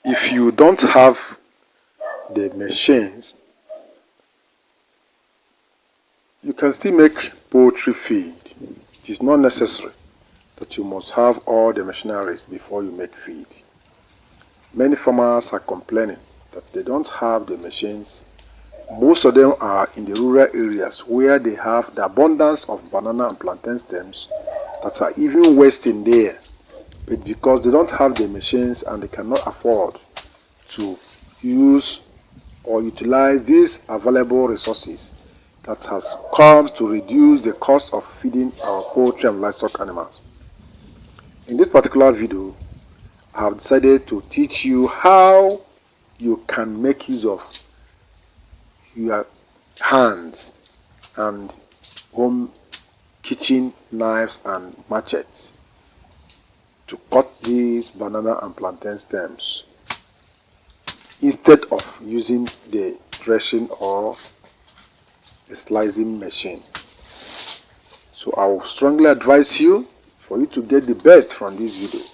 If you don't have the machines, you can still make poultry feed. It is not necessary that you must have all the machineries before you make feed. Many farmers are complaining that they don't have the machines. Most of them are in the rural areas where they have the abundance of banana and plantain stems that are even wasting there. But because they don't have the machines and they cannot afford to use or utilize these available resources that has come to reduce the cost of feeding our poultry and livestock animals. In this particular video, I have decided to teach you how you can make use of your hands and home kitchen knives and machetes to cut these banana and plantain stems instead of using the threshing or the slicing machine. So I will strongly advise you, for you to get the best from this video,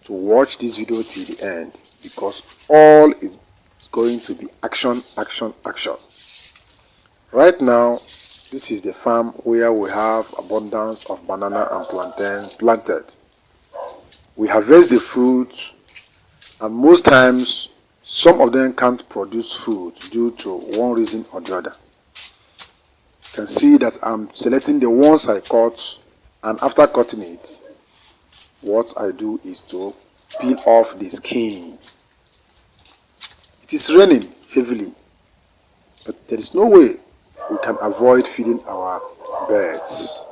to watch this video till the end, because all is going to be action, action, action. Right now, this is the farm where we have abundance of banana and plantain planted. We harvest the fruit, and most times some of them can't produce food due to one reason or the other. You can see that I'm selecting the ones I cut, and after cutting it, what I do is to peel off the skin. It is raining heavily, but there is no way we can avoid feeding our birds.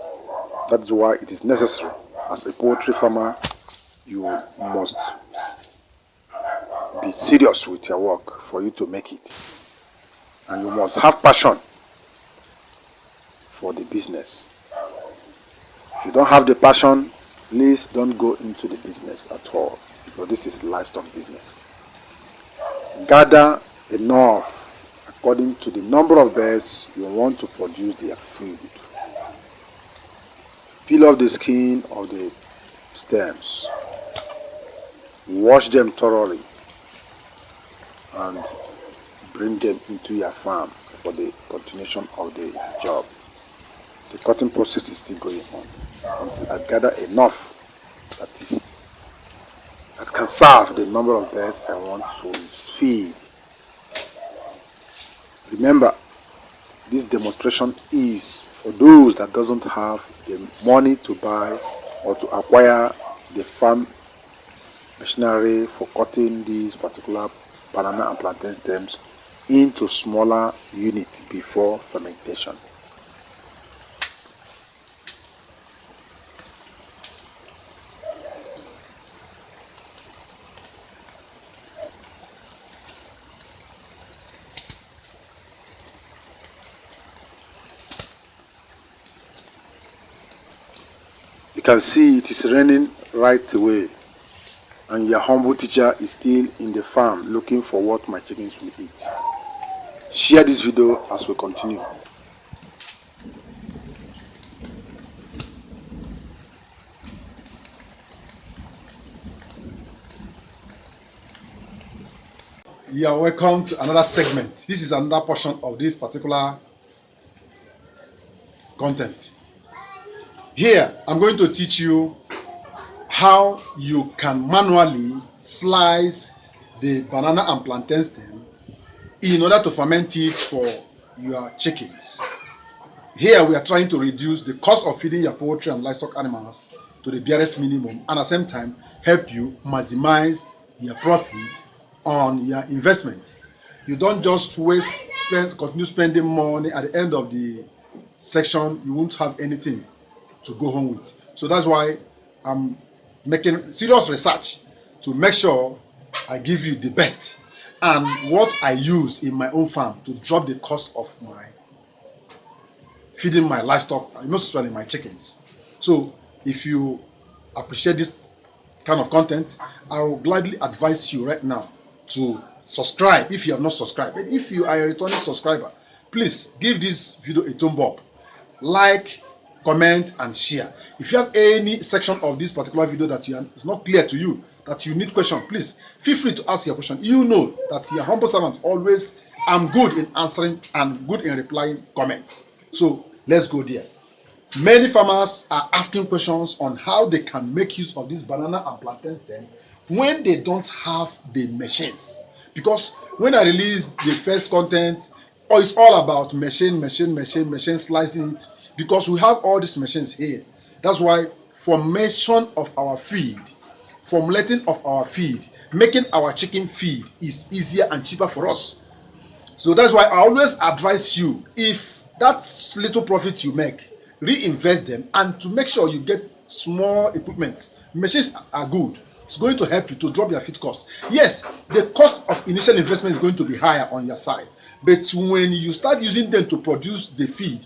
That is why it is necessary. As a poultry farmer, you must be serious with your work for you to make it, and you must have passion for the business. If you don't have the passion, please don't go into the business at all, because this is livestock business. Gather enough according to the number of birds you want to produce their food. Peel off the skin of the stems, wash them thoroughly, and bring them into your farm for the continuation of the job. The cutting process is still going on until I gather enough that can serve the number of birds I want to feed. Remember, this demonstration is for those that doesn't have the money to buy or to acquire the farm machinery for cutting these particular banana and plantain stems into smaller units before fermentation. You can see it is raining right away, and your humble teacher is still in the farm looking for what my chickens will eat. Share this video as we continue. You are welcome to another segment. This is another portion of this particular content. Here, I'm going to teach you how you can manually slice the banana and plantain stem in order to ferment it for your chickens. Here, we are trying to reduce the cost of feeding your poultry and livestock animals to the barest minimum, and at the same time, help you maximize your profit on your investment. You don't just continue spending money. At the end of the section, you won't have anything to go home with. So that's why I'm making serious research to make sure I give you the best and what I use in my own farm to drop the cost of my feeding my livestock, most especially my chickens. So if you appreciate this kind of content, I will gladly advise you right now to subscribe if you have not subscribed. But if you are a returning subscriber, please give this video a thumb up, like, comment, and share. If you have any section of this particular video that is not clear to you, that you need question, please feel free to ask your question. You know that your humble servant always am good in answering and good in replying comments. So let's go there. Many farmers are asking questions on how they can make use of this banana and plantain stem when they don't have the machines. Because when I release the first content, it's all about machine, slicing it, because we have all these machines here. That's why formation of our feed, formulating of our feed, making our chicken feed is easier and cheaper for us. So that's why I always advise you, if that little profit you make, reinvest them, and to make sure you get small equipment. Machines are good. It's going to help you to drop your feed cost. Yes, the cost of initial investment is going to be higher on your side, but when you start using them to produce the feed,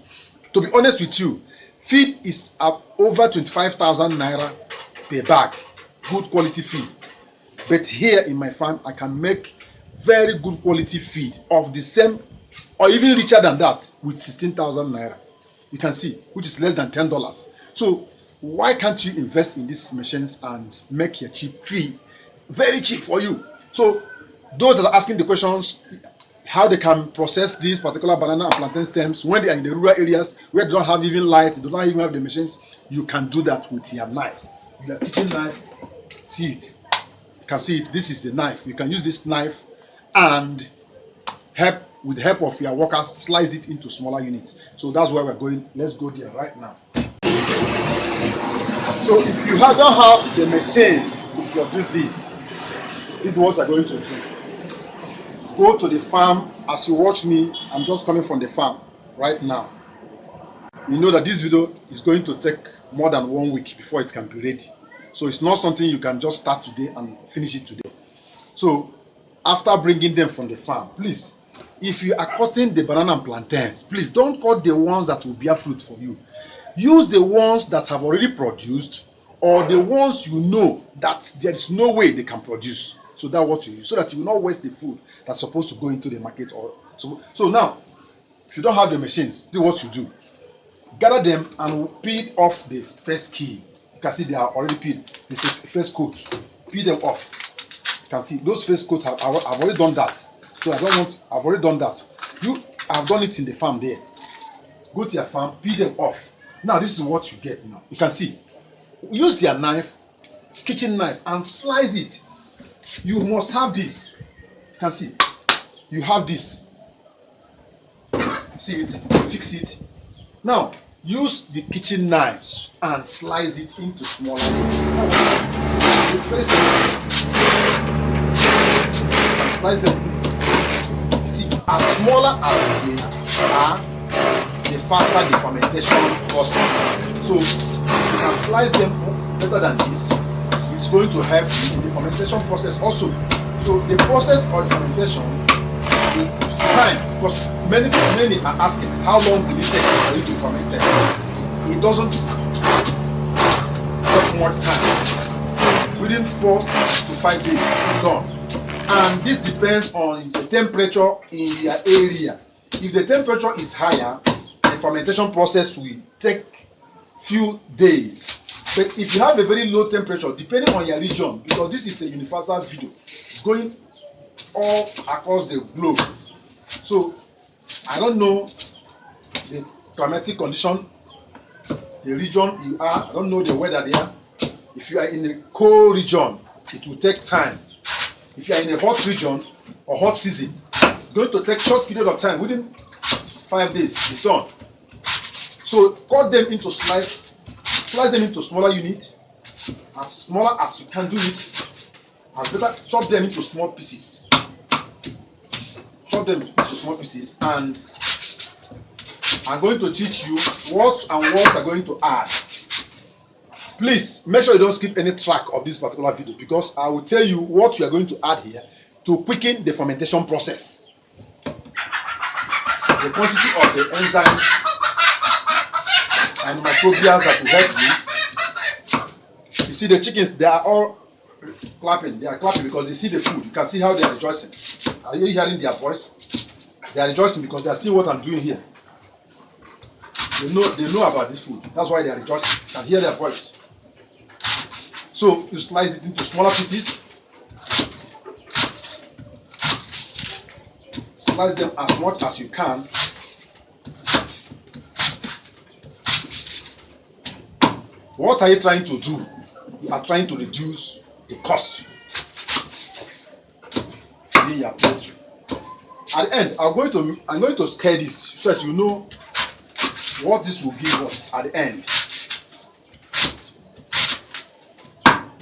to be honest with you, feed is up over 25,000 naira per bag, good quality feed. But here in my farm, I can make very good quality feed of the same or even richer than that with 16,000 naira. You can see, which is less than $10. So why can't you invest in these machines and make your cheap feed very cheap for you? So those that are asking the questions, how they can process these particular banana and plantain stems when they are in the rural areas where they don't have even light, they don't even have the machines, you can do that with your knife. Your kitchen knife, see it. You can see it. This is the knife. You can use this knife and with the help of your workers, slice it into smaller units. So that's where we're going. Let's go there right now. So if you don't have the machines to produce this is what you're going to do. Go to the farm. As you watch me, I'm just coming from the farm right now. You know that this video is going to take more than 1 week before it can be ready. So it's not something you can just start today and finish it today. So after bringing them from the farm, please, if you are cutting the banana and plantains, please don't cut the ones that will bear fruit for you. Use the ones that have already produced, or the ones you know that there is no way they can produce. So that's what you use, so that you will not waste the food that's supposed to go into the market. So now, if you don't have the machines, see what you do. Gather them and peel off the first key. You can see they are already peeled. This is the first coat. Peel them off. You can see those first coats. I've already done that. So I've already done that. I've done it in the farm there. Go to your farm, peel them off. Now this is what you get now. You can see. Use your knife, kitchen knife, and slice it. You must have this. You can see. You have this. See it, fix it. Now use the kitchen knives and slice it into smaller pieces. It's very simple. Slice them. As smaller as they are, the faster the fermentation process. So if you can slice them better than this, it's going to help you in the fermentation process also. So the process of fermentation is time, because many are asking how long will it take for you to ferment it. It doesn't take more time. Within 4 to 5 days, it's done. And this depends on the temperature in your area. If the temperature is higher, the fermentation process will take few days. But if you have a very low temperature, depending on your region, because this is a universal video going all across the globe. So I don't know the climatic condition, the region you are, I don't know the weather there. If you are in a cold region, it will take time. If you are in a hot region or hot season, it's going to take short period of time. Within 5 days, it's done. So cut them into slice them into smaller units, as smaller as you can do it. As better, chop them into small pieces. Chop them into small pieces, and I'm going to teach you what I'm going to add. Please make sure you don't skip any track of this particular video, because I will tell you what you are going to add here to quicken the fermentation process. The quantity of the enzymes and microbials that will help you. You see the chickens, they are all clapping. They are clapping because they see the food. You can see how they are rejoicing. Are you hearing their voice? They are rejoicing because they are seeing what I'm doing here. They know about this food. That's why they are rejoicing. You can hear their voice. So you slice it into smaller pieces. Slice them as much as you can. What are you trying to do? You are trying to reduce the cost of feeding your poultry. At the end, I'm going to scale this so that you know what this will give us at the end.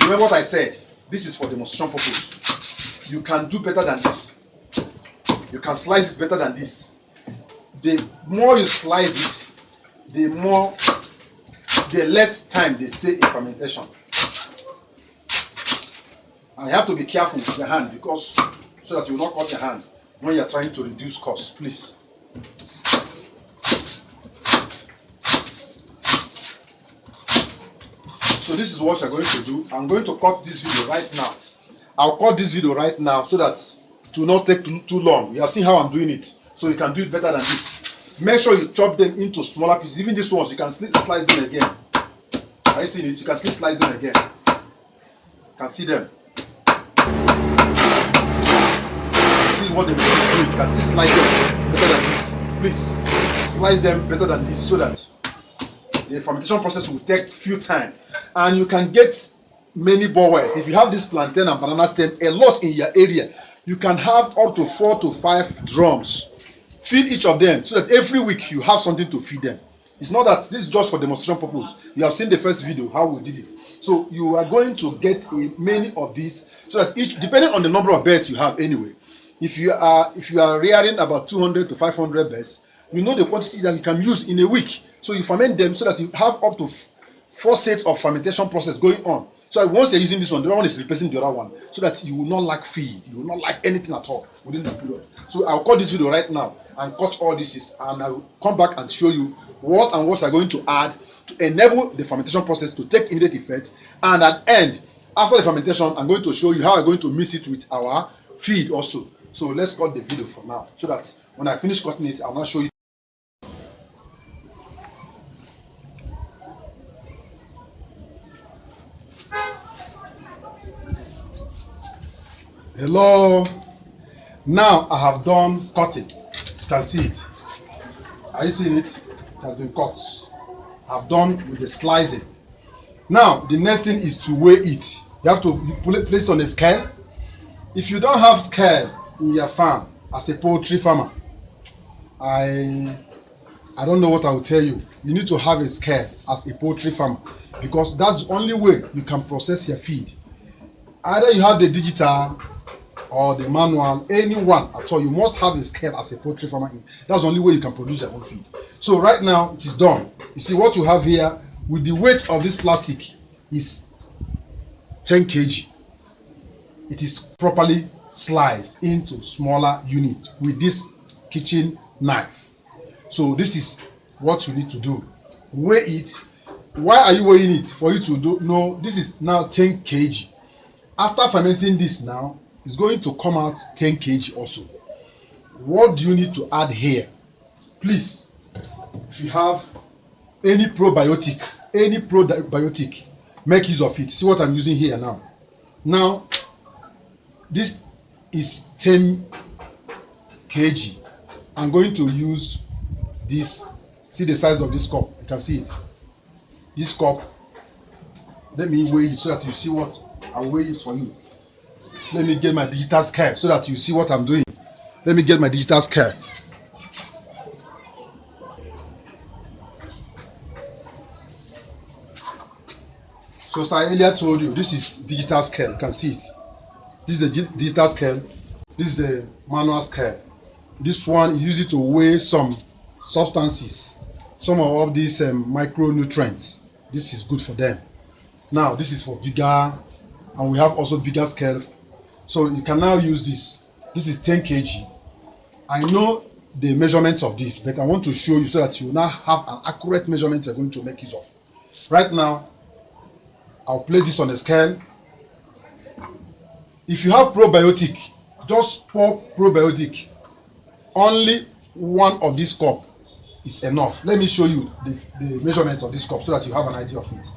Remember what I said? This is for demonstration purpose. You can do better than this. You can slice it better than this. The more you slice it, the less time they stay in fermentation. And you have to be careful with your hand because so that you will not cut your hand when you are trying to reduce costs, please. So this is what we're going to do. I'm going to cut this video right now. I'll cut this video right now so that it will not take too long. You have seen how I'm doing it, so you can do it better than this. Make sure you chop them into smaller pieces. Even these ones, you can slice them again. Are you seeing it? You can slice them again. You can see them. This is what they do. You can slice them better than this. Please slice them better than this so that the fermentation process will take few time, and you can get many borewells. If you have this plantain and banana stem a lot in your area, you can have up to 4 to 5 drums. Feed each of them so that every week you have something to feed them. It's not that this is just for demonstration purpose. You have seen the first video how we did it. So you are going to get many of these so that each, depending on the number of birds you have anyway, if you are rearing about 200 to 500 birds, you know the quantity that you can use in a week. So you ferment them so that you have up to 4 sets of fermentation process going on. So once they're using this one, the other one is replacing the other one, so that you will not lack feed, you will not lack anything at all within the period. So I'll cut this video right now and cut all this, and I'll come back and show you what I'm going to add to enable the fermentation process to take immediate effect. And at the end, after the fermentation, I'm going to show you how I'm going to mix it with our feed also. So let's cut the video for now, so that when I finish cutting it, I'll now show you. Hello. Now I have done cutting. You can see it. Are you seeing it? It has been cut. I've done with the slicing. Now the next thing is to weigh it. You have to place it on a scale. If you don't have scale in your farm as a poultry farmer, I don't know what I will tell you. You need to have a scale as a poultry farmer, because that's the only way you can process your feed. Either you have the digital or the manual, any one at all, you must have a scale as a poultry farmer. That's the only way you can produce your own feed. So right now it is done. You see what you have here with the weight of this plastic is 10 kg. It is properly sliced into smaller units with this kitchen knife. So this is what you need to do. Weigh it. Why are you weighing it? For you to know this is now 10 kg. After fermenting this now, it's going to come out 10 kg also. What do you need to add here? Please, if you have any probiotic, make use of it. See what I'm using here now. Now, this is 10 kg. I'm going to use this. See the size of this cup. You can see it. This cup. Let me weigh it so that you see what I'll weigh it for you. Let me get my digital scale so that you see what I'm doing. Let me get my digital scale. So as I earlier told you, this is digital scale. You can see it. This is the digital scale. This is the manual scale. This one, you use it to weigh some substances, some of these micronutrients. This is good for them. Now, this is for bigger, and we have also bigger scale. So you can now use this. This is 10 kg. I know the measurements of this, but I want to show you so that you now have an accurate measurement you're going to make use of. Right now, I'll place this on a scale. If you have probiotic, just pour probiotic. Only one of this cup is enough. Let me show you the measurement of this cup so that you have an idea of it.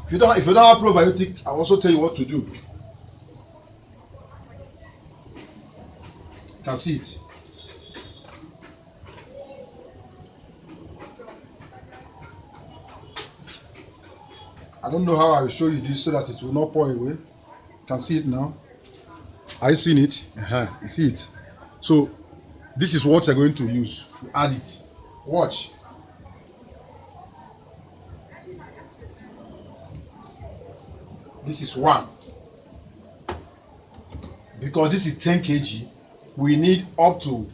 If you don't have probiotic, I'll also tell you what to do. You can see it. I don't know how I will show you this so that it will not pour away. You can see it now. Are you seeing it? You see it. So this is what you're going to use to add it. Watch. This is 1. Because this is 10 kg, we need up to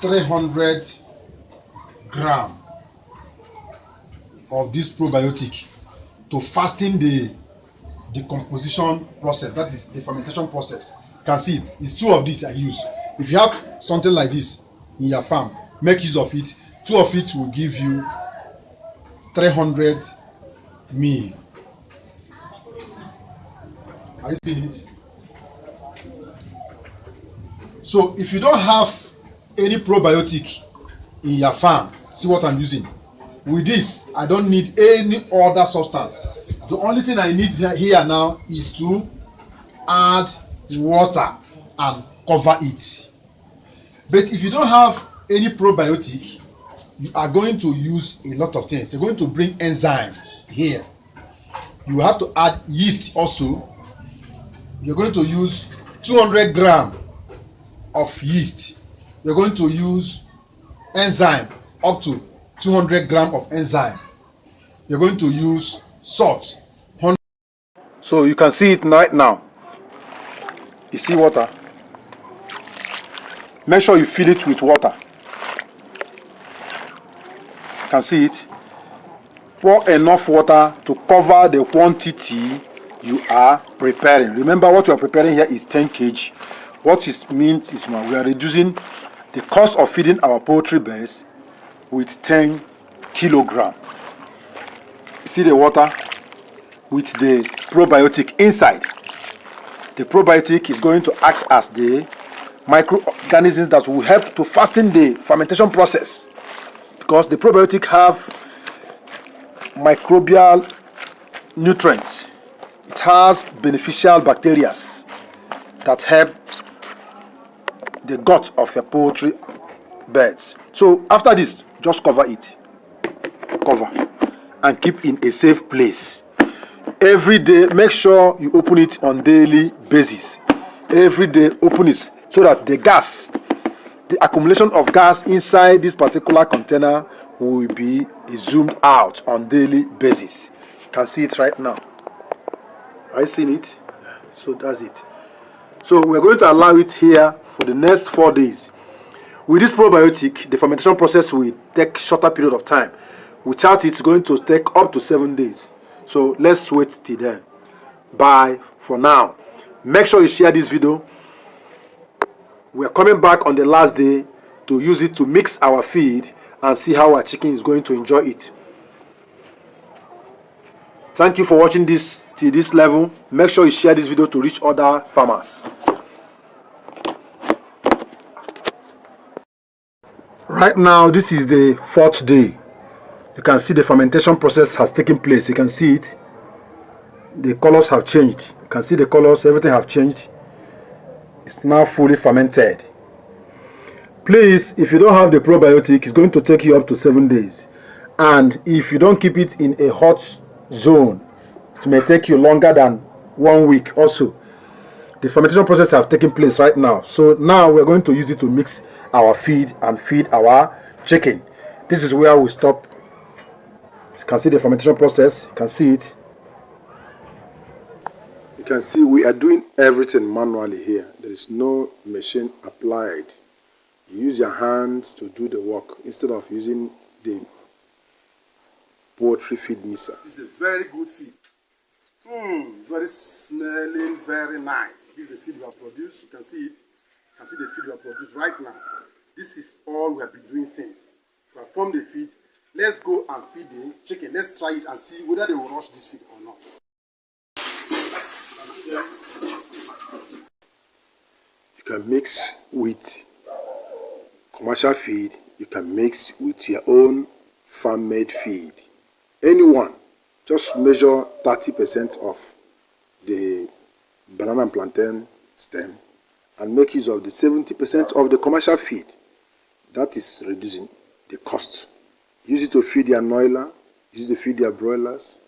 300 gram of this probiotic to fasten the decomposition process, that is the fermentation process. You can see it. It's 2 of these I use. If you have something like this in your farm, make use of it. 2 of it will give you 300 ml. Are you seeing it? So if you don't have any probiotic in your farm, see what I'm using. With this, I don't need any other substance. The only thing I need here now is to add water and cover it. But if you don't have any probiotic, you are going to use a lot of things. You're going to bring enzyme here. You have to add yeast also. You're going to use 200 gram of yeast. You're going to use enzyme up to 200 gram of enzyme. You're going to use salt. So you can see it right now. You see water. Make sure you fill it with water. You can see it. Pour enough water to cover the quantity you are preparing. Remember, what you are preparing here is 10 kg. What it means is now we are reducing the cost of feeding our poultry birds with 10 kilogram. You see the water with the probiotic inside. The probiotic is going to act as the microorganisms that will help to fasten the fermentation process, because the probiotic have microbial nutrients. It has beneficial bacteria that help the gut of your poultry birds. So after this, just cover it. Cover and keep in a safe place. Every day, make sure you open it on daily basis. Every day, open it so that the gas, the accumulation of gas inside this particular container will be zoomed out on daily basis. You can see it right now. Are you seeing it? So that's it. So we're going to allow it here for the next 4 days. With this probiotic, the fermentation process will take shorter period of time. Without it, it's going to take up to 7 days. So let's wait till then. Bye for now. Make sure you share this video. We are coming back on the last day to use it to mix our feed and see how our chicken is going to enjoy it. Thank you for watching this till this level. Make sure you share this video to reach other farmers. Right now, this is the 4th day. You can see the fermentation process has taken place. You can see it. The colors have changed. You can see the colors, everything have changed. It's now fully fermented. Please, if you don't have the probiotic, it's going to take you up to 7 days. And if you don't keep it in a hot zone, it may take you longer than 1 week also. The fermentation process have taken place right now. So now we're going to use it to mix our feed and feed our chicken. This is where we stop. You can see the fermentation process. You can see it. You can see we are doing everything manually here. There is no machine applied. You use your hands to do the work instead of using the poultry feed mixer. This is a very good feed. Very smelling, very nice. This is the feed we have produced. You can see it. You can see the feed we have produced right now. This is all we have been doing since. We have formed the feed. Let's go and feed the chicken. Let's try it and see whether they will rush this feed or not. You can mix with commercial feed. You can mix with your own farm-made feed. Anyone just measure 30% of the banana and plantain stem and make use of the 70% of the commercial feed. That is reducing the cost. Use it to feed your noiler, use it to feed your broilers.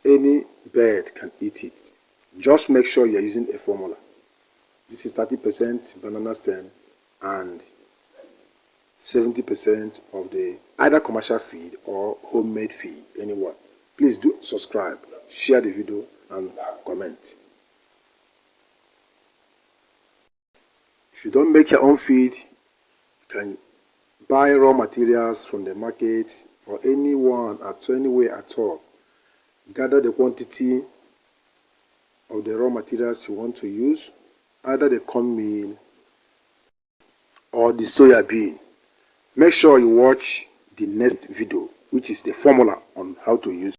Any bird can eat it. Just make sure you are using a formula. This is 30% banana stem and 70% of the either commercial feed or homemade feed, anyone. Please do subscribe, share the video and comment. If you don't make your own feed, you can buy raw materials from the market or anyone at anywhere at all. Gather the quantity of the raw materials you want to use, either the corn meal or the soya bean. Make sure you watch the next video, which is the formula on how to use